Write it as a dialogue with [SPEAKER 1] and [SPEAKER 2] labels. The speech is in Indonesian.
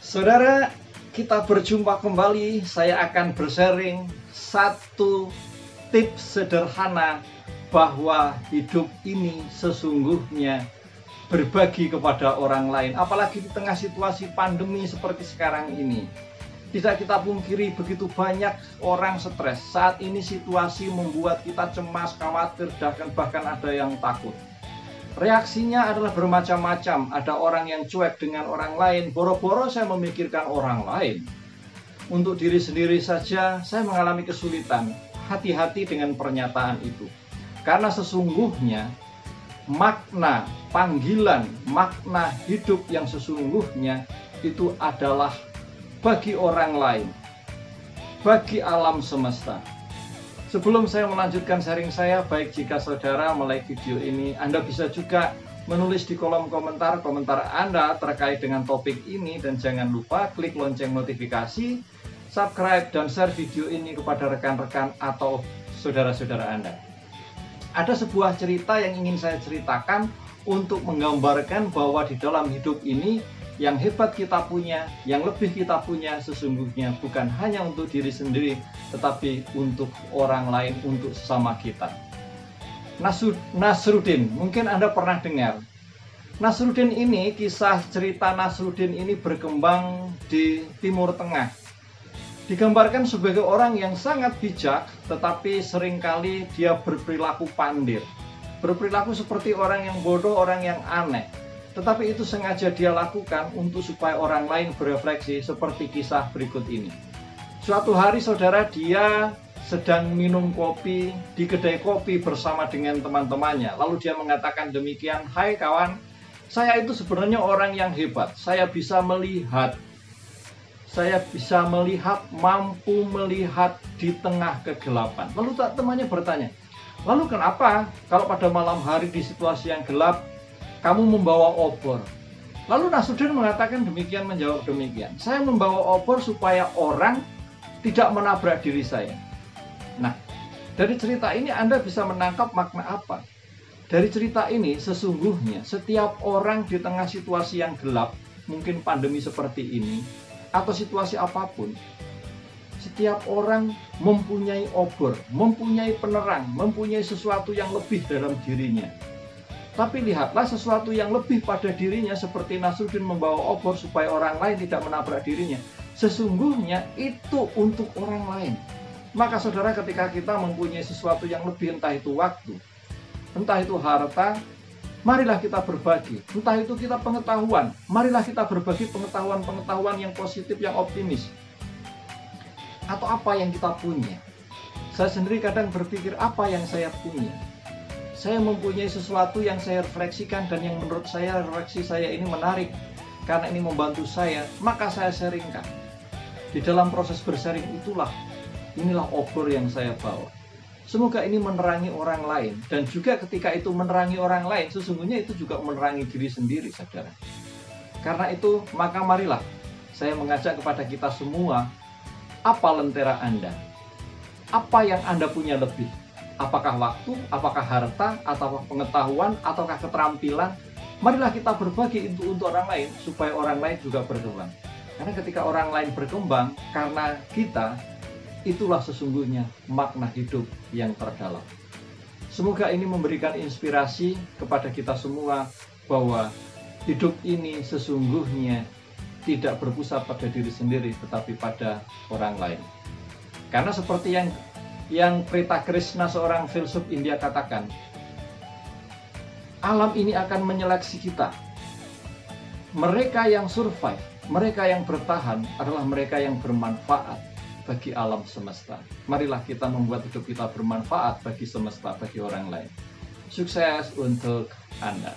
[SPEAKER 1] Saudara, kita berjumpa kembali. Saya akan bersharing satu tips sederhana bahwa hidup ini sesungguhnya berbagi kepada orang lain. Apalagi di tengah situasi pandemi seperti sekarang ini. Tidak kita pungkiri begitu banyak orang stres. Saat ini situasi membuat kita cemas, khawatir, bahkan ada yang takut. Reaksinya adalah bermacam-macam. Ada orang yang cuek dengan orang lain. Boro-boro saya memikirkan orang lain. Untuk diri sendiri saja saya mengalami kesulitan. Hati-hati dengan pernyataan itu. Karena sesungguhnya makna panggilan, makna hidup yang sesungguhnya itu adalah bagi orang lain, bagi alam semesta. Sebelum saya melanjutkan sharing saya, baik jika saudara melike video ini, Anda bisa juga menulis di kolom komentar Anda terkait dengan topik ini. Dan jangan lupa klik lonceng notifikasi, subscribe, dan share video ini kepada rekan-rekan atau saudara-saudara Anda. Ada sebuah cerita yang ingin saya ceritakan untuk menggambarkan bahwa di dalam hidup ini yang hebat kita punya, yang lebih kita punya sesungguhnya bukan hanya untuk diri sendiri, tetapi untuk orang lain, untuk sesama kita. Nasruddin, mungkin Anda pernah dengar. Nasruddin ini, kisah cerita Nasruddin ini berkembang di Timur Tengah. Digambarkan sebagai orang yang sangat bijak, tetapi seringkali dia berperilaku pandir. Berperilaku seperti orang yang bodoh, orang yang aneh. Tetapi itu sengaja dia lakukan untuk supaya orang lain berefleksi seperti kisah berikut ini. Suatu hari saudara, dia sedang minum kopi di kedai kopi bersama dengan teman-temannya. Lalu dia mengatakan demikian, "Hai kawan, saya itu sebenarnya orang yang hebat. Saya bisa melihat, mampu melihat di tengah kegelapan." Lalu temannya bertanya, "Lalu kenapa kalau pada malam hari di situasi yang gelap, kamu membawa obor?" Lalu Nasruddin mengatakan demikian, menjawab demikian, "Saya membawa obor supaya orang tidak menabrak diri saya." Nah, dari cerita ini Anda bisa menangkap makna apa? Dari cerita ini sesungguhnya setiap orang di tengah situasi yang gelap, mungkin pandemi seperti ini, atau situasi apapun, setiap orang mempunyai obor, mempunyai penerang, mempunyai sesuatu yang lebih dalam dirinya. Tapi lihatlah sesuatu yang lebih pada dirinya, seperti Nasruddin membawa obor supaya orang lain tidak menabrak dirinya. Sesungguhnya itu untuk orang lain. Maka saudara, ketika kita mempunyai sesuatu yang lebih, entah itu waktu, entah itu harta, marilah kita berbagi. Entah itu kita pengetahuan, marilah kita berbagi pengetahuan-pengetahuan yang positif, yang optimis. Atau apa yang kita punya. Saya sendiri kadang berpikir, apa yang saya punya? Saya mempunyai sesuatu yang saya refleksikan dan yang menurut saya refleksi saya ini menarik karena ini membantu saya, maka saya sharingkan. Di dalam proses bersharing inilah obor yang saya bawa. Semoga ini menerangi orang lain, dan juga ketika itu menerangi orang lain, sesungguhnya itu juga menerangi diri sendiri, saudara. Karena itu, maka marilah saya mengajak kepada kita semua, apa lentera Anda? Apa yang Anda punya lebih? Apakah waktu, apakah harta, atau pengetahuan, ataukah keterampilan? Marilah kita berbagi untuk orang lain, supaya orang lain juga berkembang. Karena ketika orang lain berkembang, karena kita, itulah sesungguhnya makna hidup yang terdalam. Semoga ini memberikan inspirasi kepada kita semua, bahwa hidup ini sesungguhnya tidak berpusat pada diri sendiri, tetapi pada orang lain. Karena seperti yang Prita Krishna, seorang filsuf India, katakan, alam ini akan menyeleksi kita. Mereka yang survive, mereka yang bertahan adalah mereka yang bermanfaat bagi alam semesta. Marilah kita membuat hidup kita bermanfaat bagi semesta, bagi orang lain. Sukses untuk Anda.